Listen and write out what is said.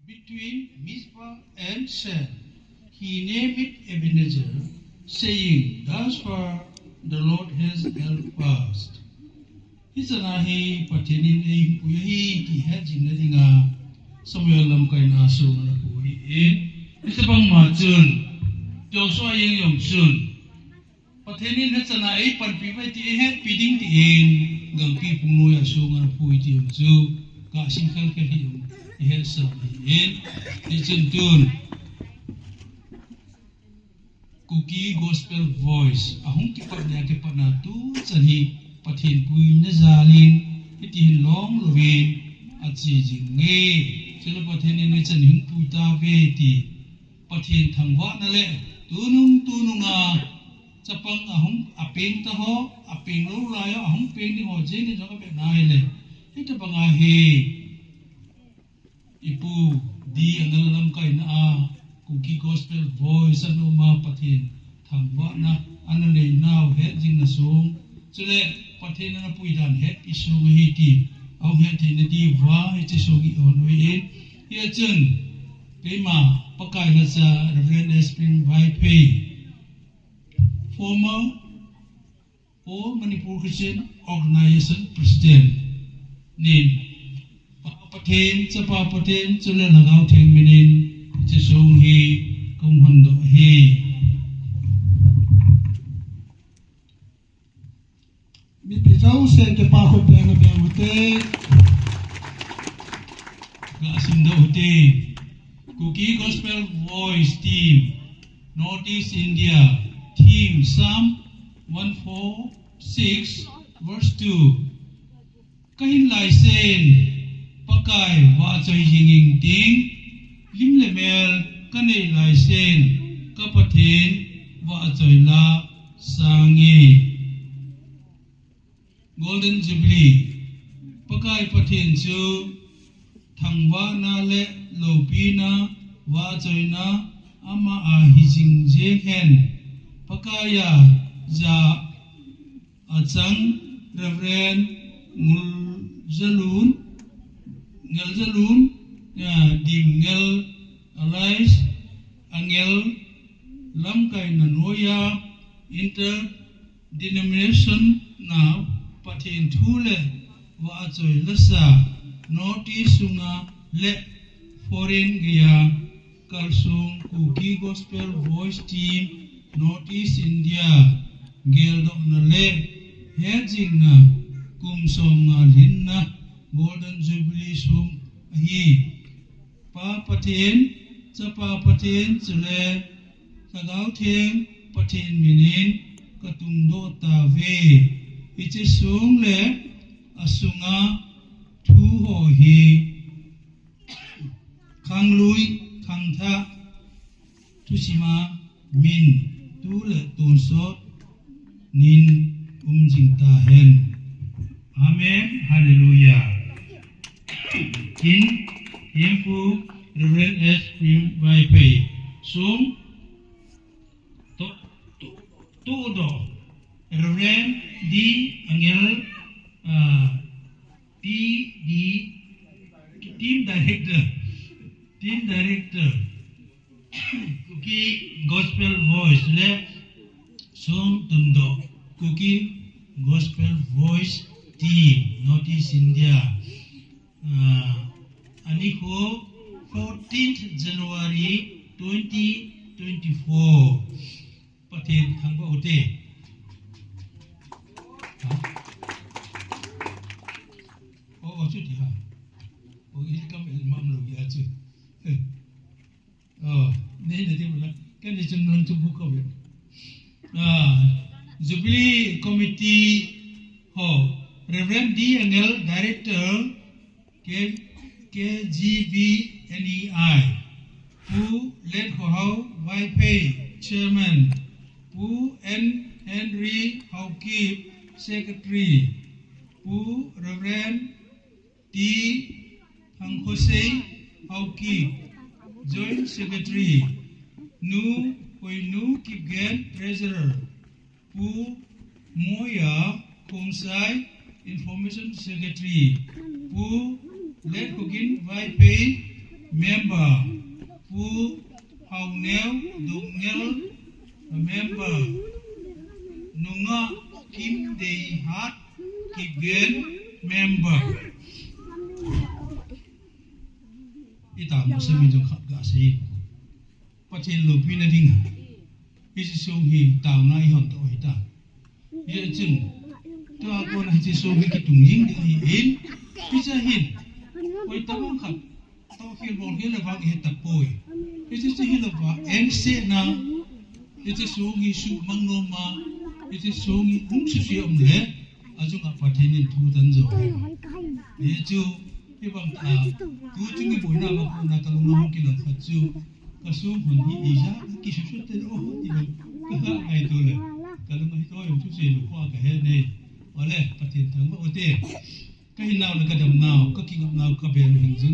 between Mizpah and Shem. He named it Ebenezer, saying, "Thus far the Lord has helped us." Hisanahi patinin ay puyahi ki hajin na dinga Samuel lam kay naso na puhi isa bang majun Joshua yung yomsun patinin hasana ay panpipay ti ehet piding tiin gangki pumuya so na puhi ti yomsu kasingkal kali yung ehet sa tiin ichintun Kuki Gospel Voice ahong kipat na tu sanhi pathin pui na zalin itihin long lovin at si jinge sila pathin ni chan hin pui ta ve ti pathin thangwa na le tunung a chapang ahong apeng ta ho apeng lo la yo ahong peng ni ho je ni jang be nai le ita banga he ipu di angal lam kai na a Kuki Gospel Voice anu ma pathin thangwa na anale now he jing na song sila pathin na puidan het isong hiti au het na di va het isong onoin ya chen pema pakai na sa Reverend Spring Vai former All Manipur Christian Organization President nin pathin chapa pathin chula lagaw thing minin isong hi kung hondo hi Bitizau se ke paho plena beute Gasim daute Kuki Gospel Voice Team Northeast India Team Psalm 146 verse 2 Kahin lai sen pakai wa choi jinging ting lim le mel kanei lai sen kapathin wa choi la sangi Golden Jubilee pakai pathin chu thangwa na le lopi na wa choi na ama a hijing je hen pakaya ja achang Reverend Ngel Zalun Dimngel Alais Angel Lamkai Nanoya Interdenomination na pathin thule wa choi lasa Northeast sunga le foreign gaya kalsung Kuki Gospel Voice Team Northeast India gel dok na le hejing na kumsong na linna Golden Jubilee sum hi pa pathin chapa pathin chule kagaw theng pathin minin katung do ta ve ichi sung le asunga thu ho hi khang lui khang tha tu sima min tu le tun so nin jing ta hen amen hallelujah kin yempu Reverend S. Vai Pei sum to do Reverend D. Angel Team Director Kuki Gospel Voice le Song Tundo Kuki Gospel Voice Team Northeast India Aniko 14th January 2024 Pathin thangba hote Chu thì ha ít cam ít mắm rồi vậy chứ nên là thế mà cái này chúng nó chụp bút không Jubilee Committee ho Reverend D. Angel Director KGVNEI Pu Let Ho Vai Pei Chairman Pu N. Henry Hawkip Secretary Pu Reverend T. Hang Jose Hawkip Joint Secretary Nu Hoinu Kipgen Treasurer Pu Moya Kumsai Information Secretary Pu Let Hugin Vai Pei member who hầu néo đụng néo member nunga kim day hat kigen member ita mo sa mi jong khat ga sei pachen lo pi na ding isi song hi taw na hi hon to ita ye chun to ko na hi song hi ki tung jing de hi in pi sa hin oi ta mong khat to hil bol hil la he ta poi isi si hil ba en se na isi song hi su mang no ma isi song hi ung su si om le ajung a pachen in thu tan zo ye chu hi bang ta tu chung ni boi na ba ko na ka lo mo ki lo fa chu ka su hon hi isa ki su su te o ti lo ka ha ai to le ka lo ma hi to yo chu se lo kwa ka he ne ole pachen thang ba o te ka hin naw le ka dam naw ka ki ngam naw ka be lo hin jing